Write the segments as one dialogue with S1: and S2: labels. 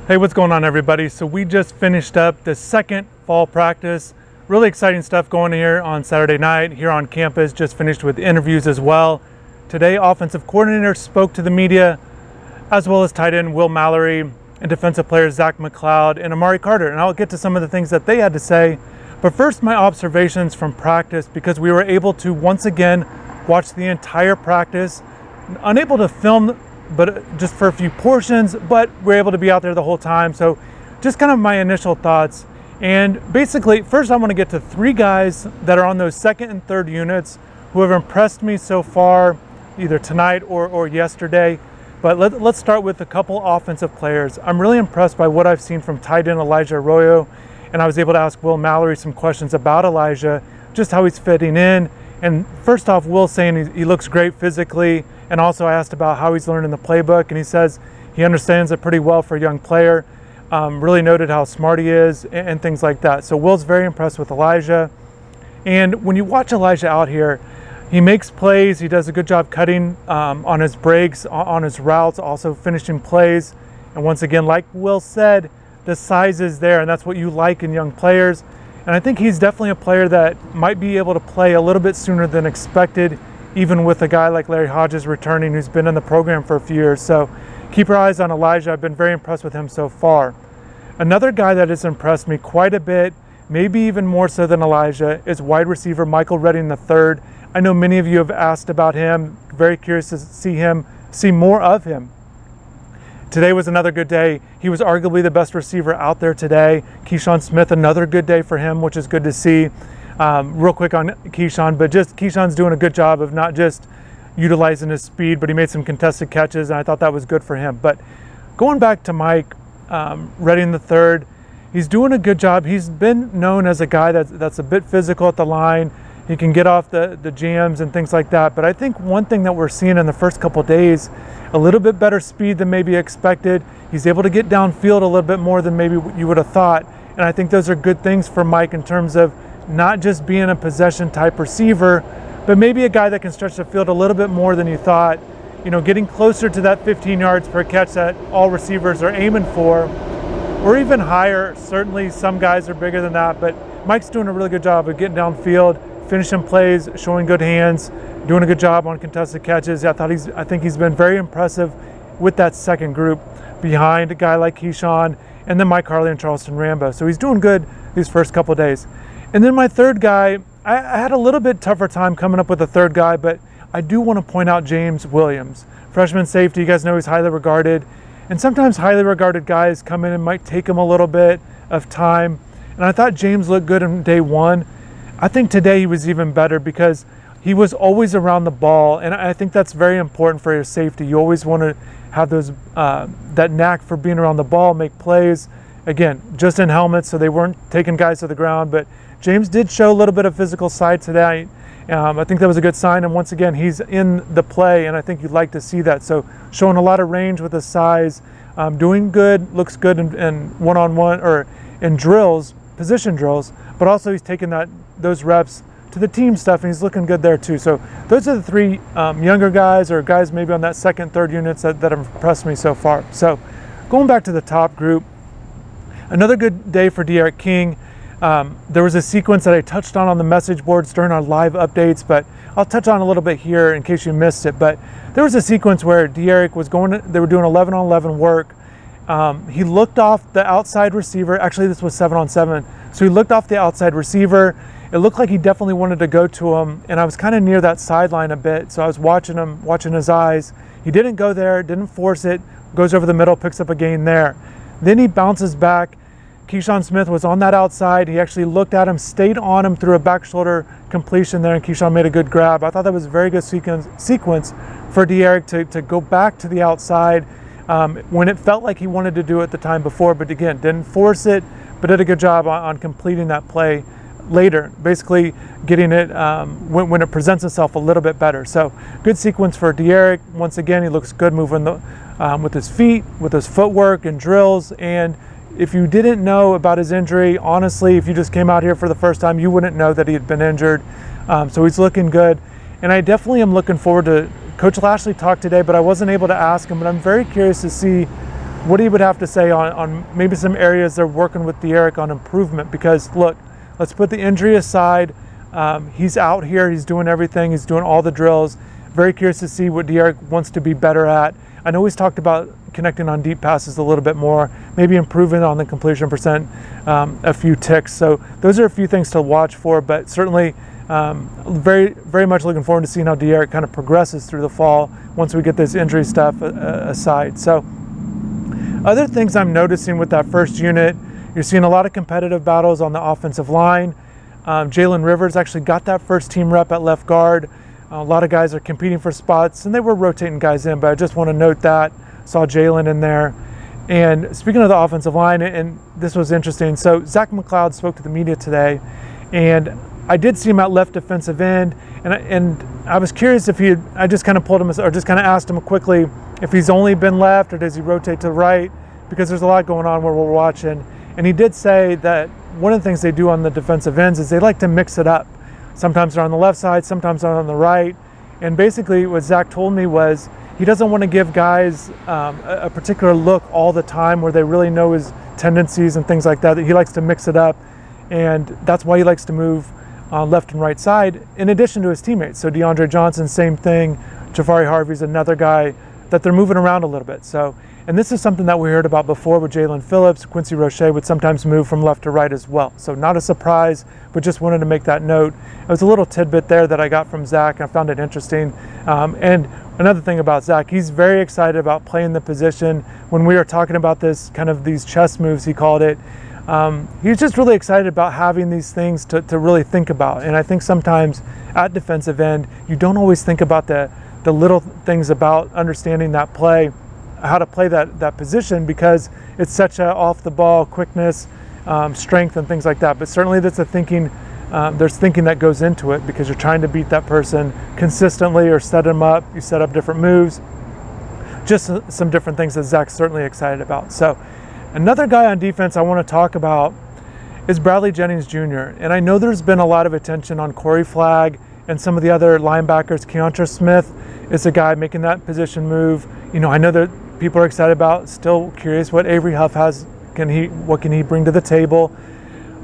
S1: Hey, what's going on, everybody? So we just finished up the second fall practice. Really exciting stuff going here on Saturday night here on campus. Just finished with interviews as well. Today, offensive coordinator spoke to the media, as well as tight end Will Mallory and defensive players Zach McLeod and Amari Carter. And I'll get to some of the things that they had to say. But first, my observations from practice, because we were able to once again watch the entire practice. Unable to film but just for a few portions, but we're able to be out there the whole time. So just kind of my initial thoughts. And basically, first I want to get to three guys that are on those second and third units who have impressed me so far, either tonight or yesterday. But let's start with a couple offensive players. I'm really impressed by what I've seen from tight end Elijah Arroyo, and I was able to ask Will Mallory some questions about Elijah, just how he's fitting in. And first off, Will saying he looks great physically, and also I asked about how he's learning the playbook, and he says he understands it pretty well for a young player. Really noted how smart he is and things like that. So Will's very impressed with Elijah. And when you watch Elijah out here, he makes plays. He does a good job cutting on his breaks, on his routes, also finishing plays. And once again, like Will said, the size is there, and that's what you like in young players. And I think he's definitely a player that might be able to play a little bit sooner than expected, even with a guy like Larry Hodges returning, who's been in the program for a few years. So keep your eyes on Elijah. I've been very impressed with him so far. Another guy that has impressed me quite a bit, maybe even more so than Elijah, is wide receiver Michael Redding III. I know many of you have asked about him. Very curious to see more of him. Today was another good day. He was arguably the best receiver out there today. Keyshawn Smith, another good day for him, which is good to see. Real quick on Keyshawn, but just Keyshawn's doing a good job of not just utilizing his speed, but he made some contested catches, and I thought that was good for him. But going back to Mike Redding III, he's doing a good job. He's been known as a guy that's a bit physical at the line. He can get off the jams and things like that. But I think one thing that we're seeing in the first couple of days, a little bit better speed than maybe expected. He's able to get downfield a little bit more than maybe you would have thought. And I think those are good things for Mike in terms of not just being a possession type receiver, but maybe a guy that can stretch the field a little bit more than you thought. You know, getting closer to that 15 yards per catch that all receivers are aiming for, or even higher. Certainly some guys are bigger than that, but Mike's doing a really good job of getting downfield, finishing plays, showing good hands, doing a good job on contested catches. I think he's been very impressive with that second group behind a guy like Keyshawn and then Mike Harley and Charleston Rambo. So he's doing good these first couple of days. And then my third guy, I had a little bit tougher time coming up with a third guy, but I do want to point out James Williams, freshman safety. You guys know he's highly regarded. And sometimes highly regarded guys come in and might take him a little bit of time. And I thought James looked good in day one. I think today he was even better because he was always around the ball, and I think that's very important for your safety. You always want to have those that knack for being around the ball, make plays. Again, just in helmets, so they weren't taking guys to the ground, but James did show a little bit of physical side today. I think that was a good sign, and once again, he's in the play, and I think you'd like to see that. So showing a lot of range with his size, doing good, looks good in one-on-one or in drills, position drills, but also he's taking those reps to the team stuff, and he's looking good there too. So those are the three younger guys, or guys maybe on that second, third units that have impressed me so far. So going back to the top group, another good day for De'Aaron King. There was a sequence that I touched on the message boards during our live updates, but I'll touch on a little bit here in case you missed it. But there was a sequence where De'Aaron was they were doing 11-on-11 work. He looked off the outside receiver. Actually, this was 7-on-7. So he looked off the outside receiver. It looked like he definitely wanted to go to him, and I was kind of near that sideline a bit, so I was watching him, watching his eyes. He didn't go there, didn't force it, goes over the middle, picks up a gain there. Then he bounces back. Keyshawn Smith was on that outside. He actually looked at him, stayed on him through a back shoulder completion there, and Keyshawn made a good grab. I thought that was a very good sequence for De'Aaron to go back to the outside when it felt like he wanted to do it the time before, but again, didn't force it, but did a good job on completing that play later, basically getting it when it presents itself a little bit better. So good sequence for De'Aaron. Once again, he looks good moving with his feet, with his footwork and drills. And if you didn't know about his injury, honestly, if you just came out here for the first time, you wouldn't know that he had been injured. So he's looking good. And I definitely am looking forward to Coach Lashley talked today, but I wasn't able to ask him. But I'm very curious to see what he would have to say on maybe some areas they're working with De'Eric on improvement. Because look, let's put the injury aside. He's out here, he's doing everything, he's doing all the drills. Very curious to see what De'Eric wants to be better at. I know he's talked about connecting on deep passes a little bit more, maybe improving on the completion percent a few ticks. So those are a few things to watch for, but certainly very, very much looking forward to seeing how De'Eric kind of progresses through the fall once we get this injury stuff aside. So other things I'm noticing with that first unit, you're seeing a lot of competitive battles on the offensive line. Jalen Rivers actually got that first team rep at left guard. A lot of guys are competing for spots, and they were rotating guys in, but I just want to note that. Saw Jalen in there. And speaking of the offensive line, and this was interesting, so Zach McLeod spoke to the media today, and I did see him at left defensive end, and I was curious if I just kind of pulled him, or just kind of asked him quickly if he's only been left, or does he rotate to the right, because there's a lot going on where we're watching. And he did say that one of the things they do on the defensive ends is they like to mix it up. Sometimes they're on the left side, sometimes they're on the right. And basically what Zach told me was he doesn't want to give guys a particular look all the time where they really know his tendencies and things like that. He likes to mix it up. And that's why he likes to move left and right side in addition to his teammates. So DeAndre Johnson, same thing. Jafari Harvey's another guy that they're moving around a little bit. So, and this is something that we heard about before with Jalen Phillips. Quincy Roche would sometimes move from left to right as well. So not a surprise, but just wanted to make that note. It was a little tidbit there that I got from Zach. I found it interesting. And another thing about Zach, he's very excited about playing the position. When we were talking about this, kind of these chess moves, he called it, he's just really excited about having these things to really think about. And I think sometimes at defensive end, you don't always think about the little things about understanding that play, how to play that position, because it's such a off the ball quickness, strength and things like that. But certainly that's a thinking, there's thinking that goes into it, because you're trying to beat that person consistently or set them up. You set up different moves, just some different things that Zach's certainly excited about. So another guy on defense I want to talk about is Bradley Jennings Jr. And I know there's been a lot of attention on Corey Flagg and some of the other linebackers. Keontra Smith is a guy making that position move. You know, I know that people are excited about, still curious what Avery Huff has, what can he bring to the table.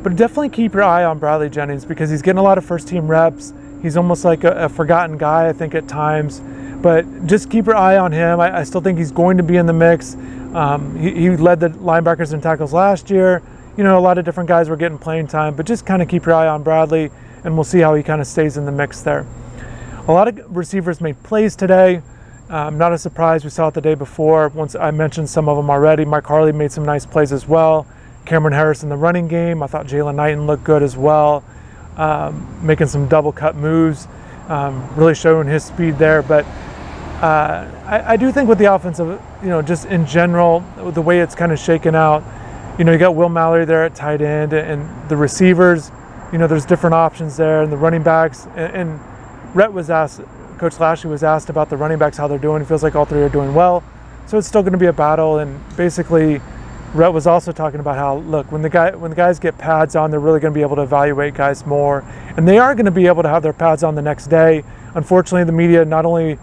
S1: But definitely keep your eye on Bradley Jennings, because he's getting a lot of first team reps. He's almost like a forgotten guy, I think, at times. But just keep your eye on him. I still think he's going to be in the mix. He led the linebackers in tackles last year. You know, a lot of different guys were getting playing time, but just kind of keep your eye on Bradley, and we'll see how he kind of stays in the mix there. A lot of receivers made plays today. Not a surprise, we saw it the day before. Once I mentioned some of them already. Mike Harley made some nice plays as well. Cameron Harris in the running game. I thought Jalen Knighton looked good as well, making some double cut moves, really showing his speed there. But I do think with the offensive, you know, just in general, the way it's kind of shaken out, you know, you got Will Mallory there at tight end, and the receivers, you know, there's different options there, and the running backs. And Rhett was asked, Coach Lashley was asked about the running backs, how they're doing. It feels like all three are doing well. So it's still going to be a battle. And basically, Rhett was also talking about how, look, when the guys get pads on, they're really going to be able to evaluate guys more. And they are going to be able to have their pads on the next day. Unfortunately, the media, not only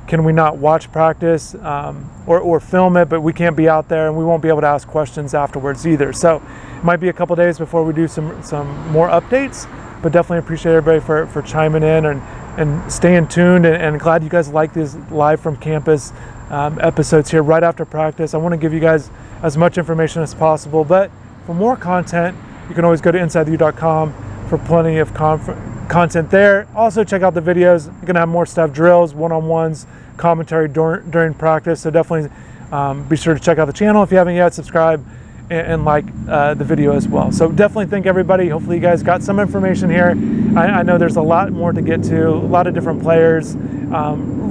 S1: can we not watch practice or film it, but we can't be out there, and we won't be able to ask questions afterwards either. So it might be a couple days before we do some more updates, but definitely appreciate everybody for chiming in and staying tuned, and glad you guys like these live from campus episodes here right after practice. I want to give you guys as much information as possible, but for more content, you can always go to InsideTheU.com for plenty of content there. Also check out the videos. You're going to have more stuff, drills, one-on-ones, commentary during practice, so definitely be sure to check out the channel if you haven't yet. Subscribe and like the video as well. So definitely thank everybody. Hopefully you guys got some information here. I know there's a lot more to get to, a lot of different players.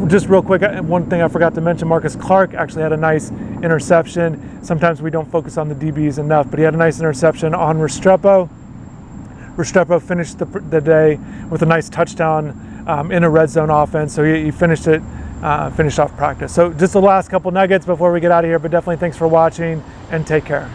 S1: Just real quick, one thing I forgot to mention, Marcus Clark actually had a nice interception. Sometimes we don't focus on the DBs enough, but he had a nice interception on Restrepo. Restrepo finished the day with a nice touchdown in a red zone offense. So he finished off practice. So just the last couple nuggets before we get out of here, but definitely thanks for watching and take care.